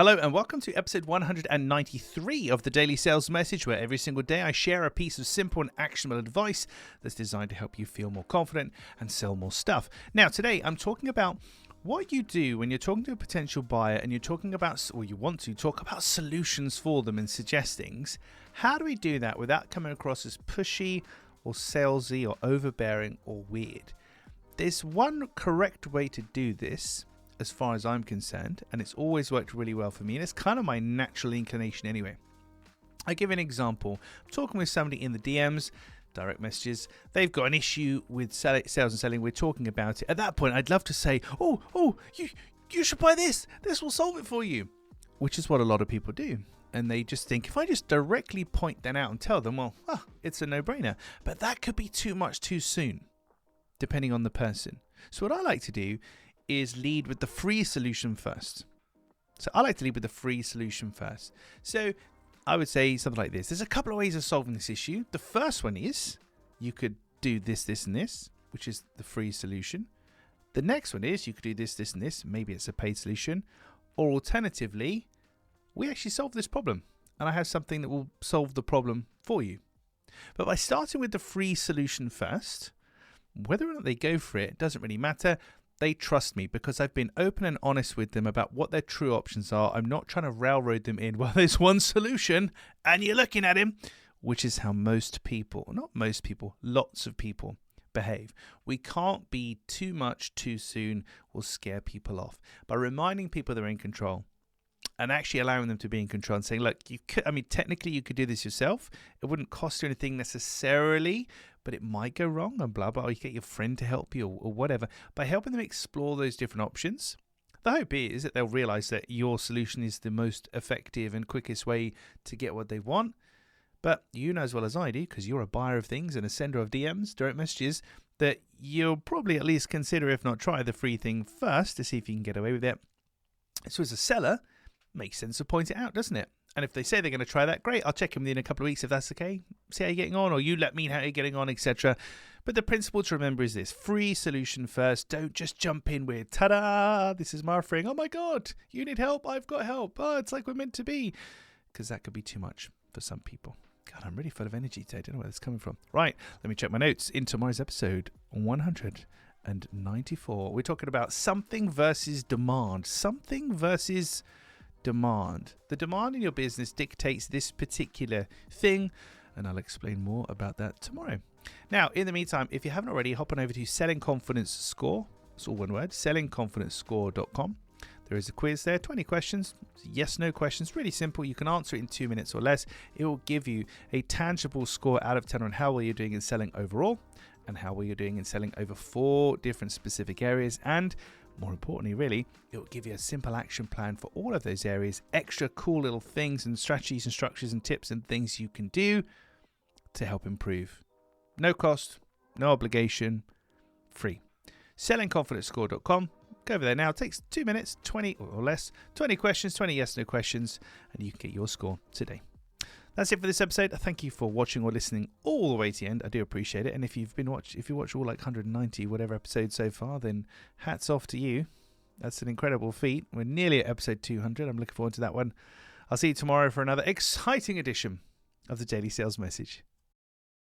Hello and welcome to episode 193 of the Daily Sales Message, where every single day I share a piece of simple and actionable advice that's designed to help you feel more confident and sell more stuff. Now, today I'm talking about what you do when you're talking to a potential buyer and you're talking about, or you want to talk about solutions for them and suggest things. How do we do that without coming across as pushy or salesy or overbearing or weird? There's one correct way to do this, as far as I'm concerned, and it's always worked really well for me, and it's kind of my natural inclination anyway. I give an example. I'm talking with somebody in the DMs, direct messages. They've got an issue with sales and selling. We're talking about it. At that point, I'd love to say, you should buy this. This will solve it for you, which is what a lot of people do. And they just think, if I just directly point that out and tell them, it's a no-brainer. But that could be too much too soon, depending on the person. So what I like to do is lead with the free solution first. So I would say something like this. There's a couple of ways of solving this issue. The first one is you could do this, this, and this, which is the free solution. The next one is you could do this, this, and this. Maybe it's a paid solution. Or alternatively, we actually solve this problem, and I have something that will solve the problem for you. But by starting with the free solution first, whether or not they go for it doesn't really matter. They trust me because I've been open and honest with them about what their true options are. I'm not trying to railroad them in, well, there's one solution and you're looking at him, which is how most people, not most people, lots of people behave. We can't be too much too soon or scare people off. By reminding people they're in control and actually allowing them to be in control and saying, look, technically you could do this yourself. It wouldn't cost you anything necessarily, but it might go wrong and blah, blah, or you get your friend to help you or whatever. By helping them explore those different options, the hope is that they'll realize that your solution is the most effective and quickest way to get what they want. But you know as well as I do, because you're a buyer of things and a sender of DMs, direct messages, that you'll probably at least consider, if not try, the free thing first to see if you can get away with it. So as a seller, makes sense to point it out, doesn't it? And if they say they're going to try that, great, I'll check in within a couple of weeks if that's okay. See how you're getting on, or you let me know how you're getting on, etc. But the principle to remember is this: free solution first. Don't just jump in with, ta-da, this is my offering. Oh my God, you need help, I've got help. Oh, it's like we're meant to be. Because that could be too much for some people. God, I'm really full of energy today. I don't know where that's coming from. Right, let me check my notes. In tomorrow's episode 194, we're talking about something versus demand. Something versus demand. The demand in your business dictates this particular thing, and I'll explain more about that tomorrow. Now, in the meantime, if you haven't already, hop on over to Selling Confidence Score. It's all one word, sellingconfidencescore.com. There is a quiz there, 20 questions, yes, no questions, really simple. You can answer it in 2 minutes or less. It will give you a tangible score out of 10 on how well you're doing in selling overall and how well you're doing in selling over 4 different specific areas. And more importantly, really, it will give you a simple action plan for all of those areas, extra cool little things and strategies and structures and tips and things you can do to help improve. No cost, no obligation, free. Sellingconfidencescore.com. Go over there now. It takes 2 minutes, 20 or less, 20 questions, 20 yes, no questions, and you can get your score today. That's it for this episode. Thank you for watching or listening all the way to the end. I do appreciate it. And if you watch all like 190 whatever episodes so far, then hats off to you. That's an incredible feat. We're nearly at episode 200. I'm looking forward to that one. I'll see you tomorrow for another exciting edition of the Daily Sales Message.